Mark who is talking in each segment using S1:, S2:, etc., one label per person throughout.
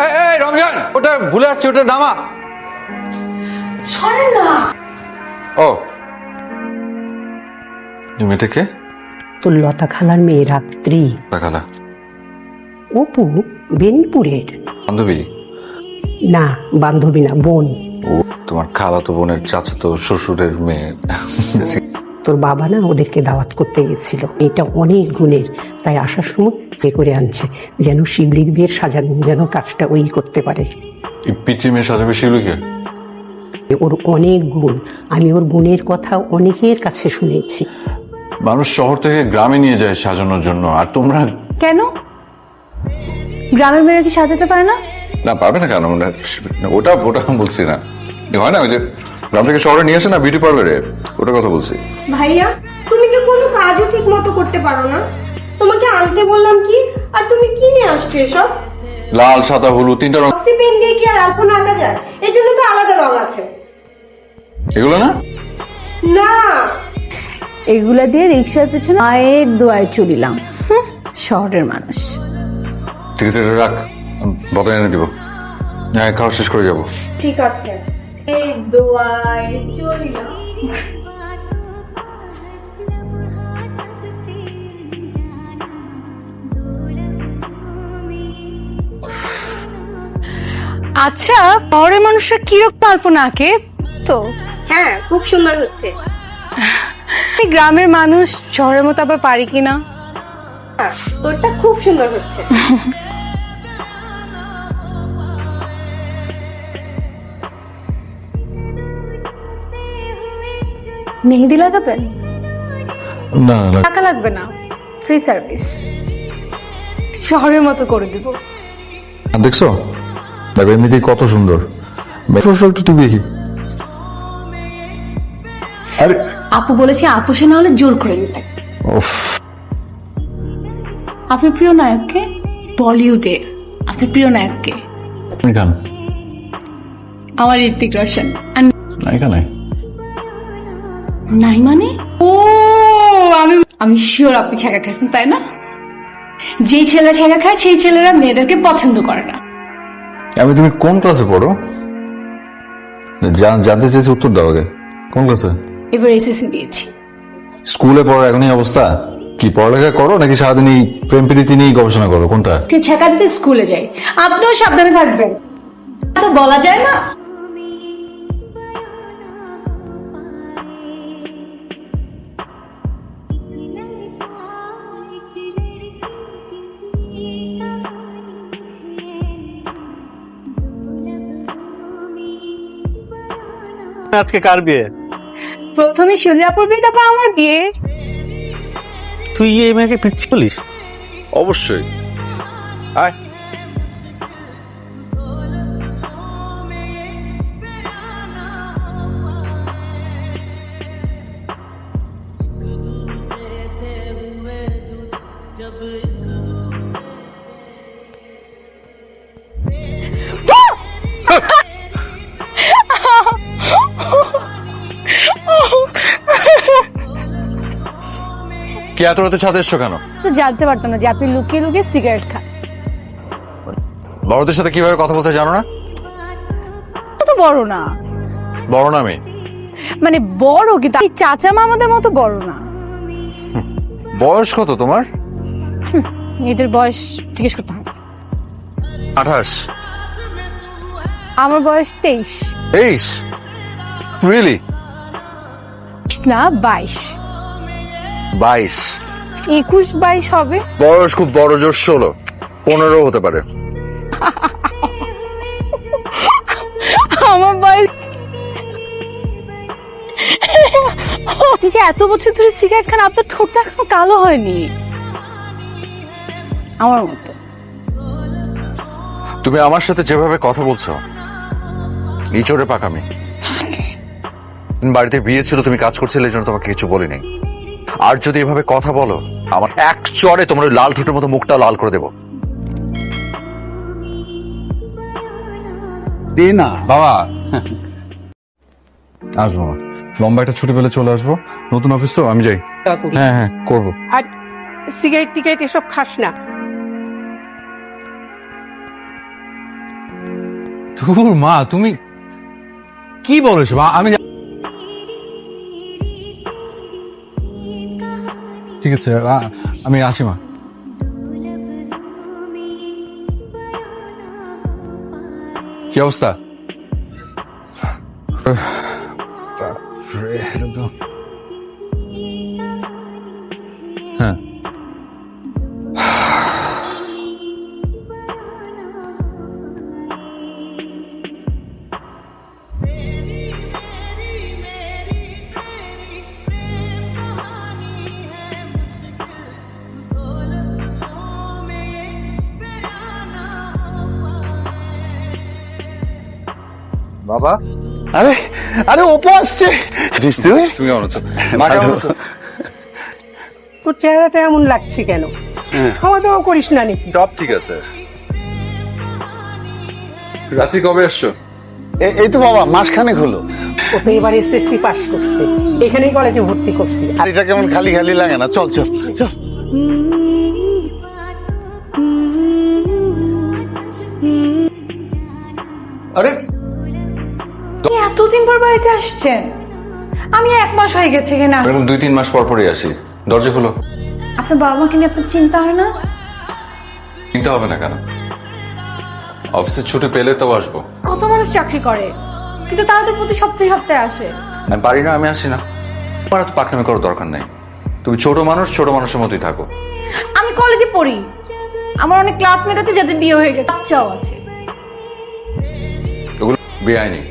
S1: এই রমজান, ওটা ভুলে আসছি, ওটা নামা।
S2: সরে না।
S1: ও এই মেয়েটা কে?
S3: তোর লতা খালার মেয়ে রাত্রি।
S1: খালা
S3: অপু বেনিপুরের।
S1: বান্ধবী?
S3: না, বান্ধবী না, বোন।
S1: ও তোমার খালাতো বোনের চাচাতো শ্বশুরের মেয়ে।
S3: তোর বাবা না ওদেরকে দাওয়াত করতে গেছিল। এটা অনেক গুণের, তাই আসার সময় যে করে আনছে, যেন শিবলির বিয়ের সাজানো যেন কাজটা ওই করতে পারে।
S1: এই পিচি মেয়ে সাজাবে শিউলিকে?
S3: ওর অনেক গুণ, আমি ওর গুণের কথা অনেকের কাছে শুনেছি।
S1: মানুষ শহর থেকে গ্রামে নিয়ে যায় সাজানোর জন্য, আর তোমরা?
S2: কেন গ্রামের মেয়েরা কি সাজাতে পারে না?
S1: না পারবে না কেন? ওটা ওটা বলছি না, হয় না ওই যে গ্রাম থেকে শহরে নিয়ে আসে না বিউটি পার্লারে, ওটার কথা বলছি।
S4: ভাইয়া, তুমি কি কোনো কাজও ঠিক মতো করতে পারো না? তোমাকে আনতে বললাম কি, আর তুমি কিনে আসছো এসব?
S1: লাল সাদা হলুদ তিনটা রং।
S4: অক্সি পেন দিয়ে কি আর আলপনা আঁকা যায়? এর জন্য তো আলাদা রং আছে।
S1: এগুলো না
S4: না,
S2: এগুলা দিয়ে রিক্সার পেছনে মায়ের দোয়ায় চলিলাম। শহরের মানুষ।
S1: ঠিক আছে, এটা রাখ, বদলে এনে দিব। হ্যাঁ, খাওয়া শেষ করে যাবো।
S4: ঠিক আছে। এই দোয়ায় চলিলাম।
S2: আচ্ছা, শহরের মানুষরা কিরকম আলপনা আঁকে তো?
S4: হ্যাঁ, খুব সুন্দর হচ্ছে।
S2: গ্রামের মানুষ শহরের মতো আবার পারি কিনা?
S4: হ্যাঁ, তোরটা খুব সুন্দর হচ্ছে।
S2: মেহেদি লাগাবেন?
S1: না না,
S2: টাকা লাগবে না, ফ্রি সার্ভিস। শহরের মতো করে দিব।
S1: দেখছো দেখো এমনিতেই কত সুন্দর। একটু টিভি দেখি। আরে
S2: আপু বলেছে আপোষে না হলে জোর করে নিতে।
S1: উফ,
S2: আপনার প্রিয় নায়ককে? বলিউডে আপনার প্রিয় নায়ককে?
S1: গান
S2: আমার ঋত্বিক রোশন।
S1: নায়িকা নাই?
S2: নাই মানে? ও আমি আমি শিওর আপনি ছ্যাঁকা খাচ্ছেন, তাই না? যেই ছেলে ছ্যাঁকা খায় সেই ছেলেরা মেয়েদেরকে পছন্দ করে না।
S1: আমি তুমি কোন ক্লাসে পড়ো? জানতে চেয়েছি, উত্তর দাও আগে। কোন ক্লাসে?
S2: এবার এসএসসি দিয়েছি।
S1: স্কুলে পড়ার এখনই অবস্থা? কি পড়ালেখা করো নাকি সারাদিন এই প্রেম প্রীতি নিয়েই গবেষণা করো? কোনটা?
S2: কে ছ্যাঁকা দিতে স্কুলে যাই। আপনিও সাবধানে থাকবেন, তো বলা যায় না।
S5: আজকে কার বিয়ে?
S2: প্রথমে শিলাপুর বিয়ে, তারপর আমার বিয়ে।
S5: তুই এই মেয়েকে পিচ্ছি বলিস?
S1: অবশ্যই। আয় কি এত রাতে ছাদে এসছো কেন?
S2: তো জানতে পারতাম না যে আপনি লুকিয়ে লুকিয়ে সিগারেট খান।
S1: বড়দের সাথে কিভাবে কথা বলতে জানো না?
S2: তো বড় না।
S1: বড় না আমি?
S2: মানে বড় কিন্তু এই চাচা মামাদের মতো বড় না।
S1: বয়স কত তোমার?
S2: এদের বয়স জিজ্ঞেস করতে হবে।
S1: 28।
S2: আমার বয়স 23।
S1: 23? রিয়েলি?
S2: না 22।
S1: 22?
S2: 21-22 হবে।
S1: বয়স খুব বড় জোর 16, 15 হতে পারে।
S2: আমার বয়স আপনি যে এত বছর ধরে সিগারেট খান, আপনার ঠোঁটটা এখনো কালো হয়নি আমার মতো।
S1: তুমি আমার সাথে যেভাবে কথা বলছো, ইচড়ে পাকামি। বাড়িতে বিয়ে ছিল, তুমি কাজ করছিলে, এই জন্য তোমাকে কিছু বলি নাই। আর যদি এভাবে কথা বলো, আমার এক চড়ে তোমার ওই লাল ঠোঁটের মতো মুখটা লাল করে দেবো।
S5: দে না
S1: বাবা আসবো না, লম্বা একটা ছুটি পেলে চলে আসবো। নতুন অফিস তো, আমি যাই।
S3: তা করিস।
S1: হ্যাঁ হ্যাঁ, করবো।
S3: আর সিগারেট টিগারেট এসব খাস না।
S6: ধুর মা, তুমি কি বলেছো মা? আমি ঠিক আছে, আমি আসি মা। কি অবস্থা? হ্যাঁ,
S1: বাবা,
S7: আরে আরে অপু আসছে। তুই
S1: তুমি কেমন আছো? মা কেমন আছো?
S3: তোর চেহারাটা এমন লাগছে কেন? খাওয়া দাওয়া করিস না নাকি?
S1: সব ঠিক আছে। রাত্রি কবে আসছো?
S7: এই তো বাবা মাসখানেক হলো।
S3: ও তো এবার এসএসসি পাস করছে, এখানেই কলেজে ভর্তি করছি।
S7: আর এটা কেমন খালি খালি লাগে না? চল চল চল।
S1: আরে
S2: এতদিন পর বাড়িতে আসছেন? আমি 1 মাস হয়ে গেছে এখানে।
S1: এরকম 2-3 মাস পর পরই আসি। দরজা খুলো।
S2: আপনার বাবা মাকে নিয়ে আপনার চিন্তা হয় না?
S1: চিন্তা হবে না কেন? অফিসে ছুটি পেলে তো আসবো।
S2: কত মানুষ চাকরি করে, কিন্তু তারা তো প্রতি সপ্তাহে সপ্তাহে আসে।
S1: আমি পারি না, আমি আসি না। তোমার তো পাকনামি করার দরকার নাই। তুমি ছোট মানুষ, ছোট মানুষের মতোই থাকো।
S2: আমি কলেজে পড়ি, আমার অনেক ক্লাসমেট আছে যাদের বিয়ে হয়ে গেছে, বাচ্চাও আছে।
S1: ওগুলো বেআইনি,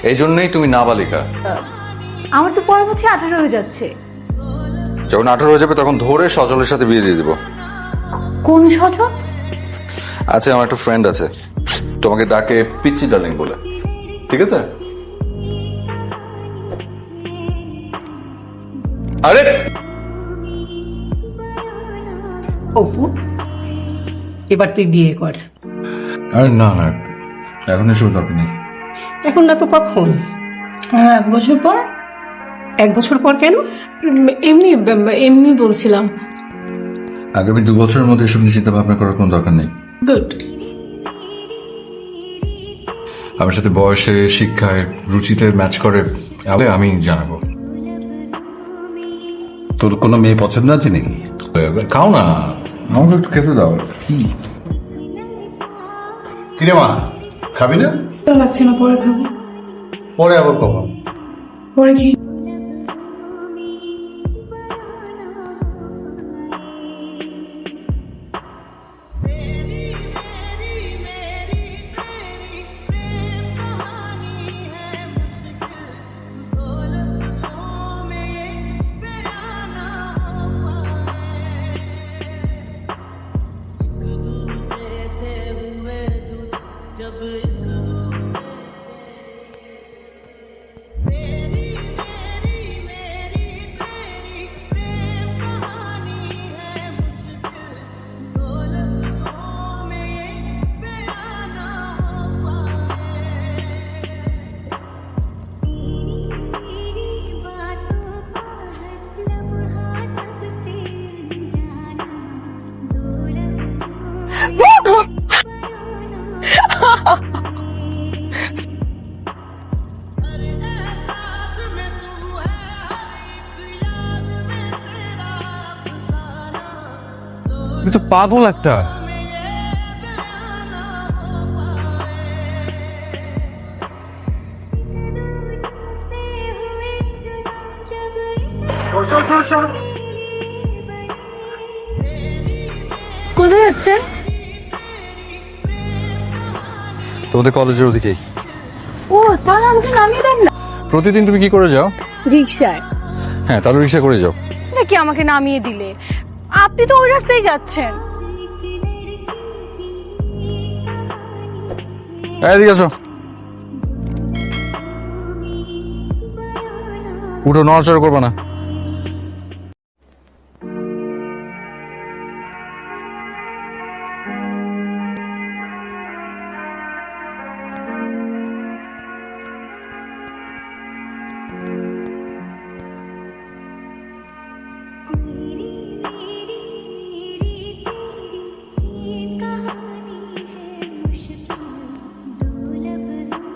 S1: এই জন্যই তুমি নাবালিকা।
S2: আমার তো পরের বছর 18 হয়ে যাচ্ছে।
S1: যখন 18 হয়ে যাবে তখন ধরে সজলের সাথে বিয়ে দিয়ে দিব।
S2: কোন সজল?
S1: আছে, আমার একটা ফ্রেন্ড আছে, তোমাকে ডাকে পিচ্চি ডার্লিং বলে। ঠিক আছে? আরে
S3: অপু, এবার তুই বিয়ে কর।
S6: আরে না না, এখন এসব দরকার নেই।
S3: এখন না তো কখন?
S2: 1 বছর পর।
S3: 1 বছর পর কেন?
S2: এমনি এমনি বলছিলাম।
S6: আগামী 2 বছরের মধ্যে এসব নিয়ে চিন্তা ভাবনা করার কোনো দরকার নেই।
S2: গুড।
S6: আমার সাথে বয়সে, শিক্ষায়, রুচিতে ম্যাচ করে আমি জানাবো।
S7: তোর কোনো মেয়ে পছন্দ আছে নাকি?
S6: খাও না, আমাকে একটু খেতে দাও।
S7: কিরে মা, খাবি না?
S2: লাগছে না, পরে খাবো।
S7: পরে আবার কখন?
S2: পরে কি?
S6: তুই তো পাগল একটা।
S2: কোথায় যাচ্ছেন?
S6: তোমাদের কলেজের ওদিকেই।
S2: ও, তাহলে আমাকে নামিয়ে দেন না।
S6: প্রতিদিন তুমি কি করে যাও?
S2: রিক্সায়।
S6: হ্যাঁ, তাহলে রিক্সা করে যাও।
S2: নাকি আমাকে নামিয়ে দিলে? আপনি তো ওই রাস্তায় যাচ্ছেন।
S6: এদিকে আসো। উঠো, নড়াচড়া করবে না।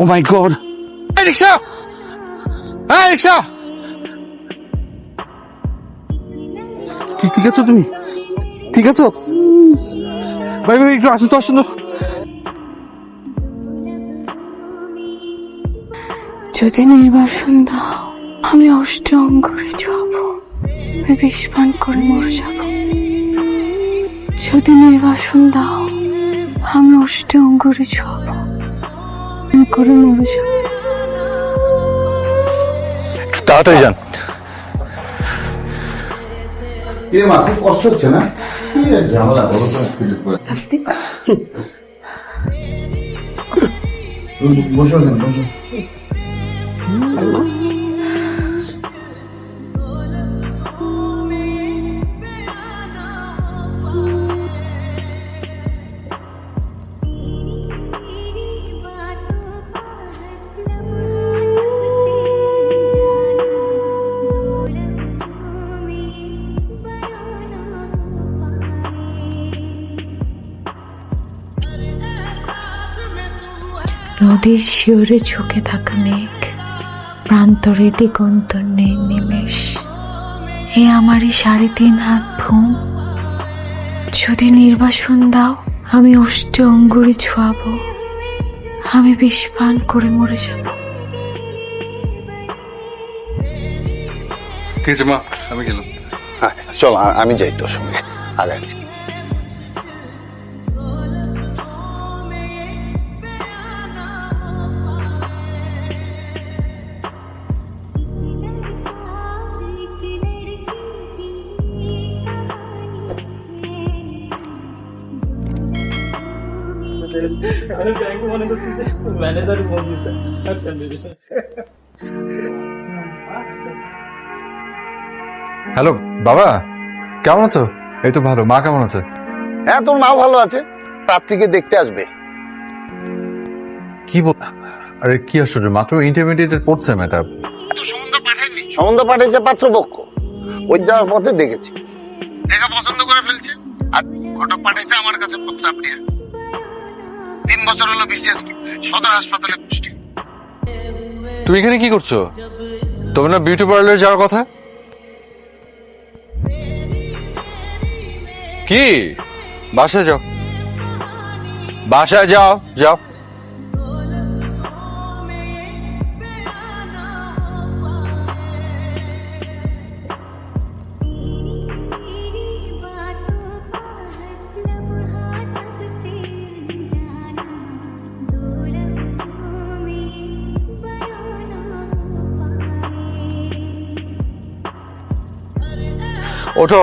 S7: ও মাই গড, এই রিক্সা, এই রিক্সা, ঠিক আছো তুমি? ঠিক আছো? ভাই ভাই একটু আসুন তো, আসুন তো।
S2: যদি নির্বাসন দাও আমি অষ্টে অঙ্গরে যাব, আমি বিষ পান করে মরে যাব। যদি নির্বাসন দাও আমি অষ্টে অঙ্গরে যাব, করে মরে যাব।
S7: তাড়াতাড়ি যান।
S8: মা খুব কষ্ট হচ্ছে না? কি আর ঝামেলা বলো তো। বসো না, বসো।
S2: নদীর শিওরে ঝুঁকে থাকা মেঘ, প্রান্তরে দিগন্তর নিমেষ, এ আমারই 3.5 হাত ভূম। যদি নির্বাসন দাও আমি অষ্টে অঙ্গুরে ছোঁয়াবো, আমি বিষ পান করে মরে যাব।
S6: ঠিক আছে মা, আমি গেলাম।
S7: হ্যাঁ চল, আমি যাই তোর সঙ্গে আগায়।
S5: ম্যানেজার ফোন দিছে।
S1: হ্যালো বাবা, কেমন আছো? এই তো ভালো। মা কেমন আছে?
S7: হ্যাঁ তোর মা ভালো আছে, রাত্রিকে দেখতে আসবে।
S1: কি বল? আরে কি আশ্চর্য, মাত্র ইন্টারমিডিয়েট পড়ছে মেয়েটা।
S7: সম্বন্ধ পাঠিয়েছে পাত্রপক্ষ, ওই যাওয়ার পথে দেখেছি, দেখা পছন্দ করে ফেলছে। আর ঘটক পাঠিয়েছে আমার কাছে প্রস্তাব নিয়ে। 3 বছর হলো বিসিএস সদর হাসপাতালে পুষ্টি।
S1: তুমি এখানে কি করছো? তোমার না বিউটি পার্লারে যাওয়ার কথা? কি বাসায় যাও, বাসায় যাও, যাও। ওঠো।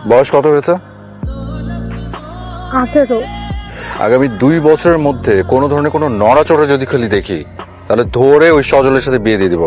S1: বয়স কত হয়েছে?
S4: 18।
S1: আগামী 2 বছরের মধ্যে কোনো ধরনের কোনো নড়াচড়া যদি খালি দেখি, তাহলে ধরে ওই সজলের সাথে বিয়ে দিয়ে দিব।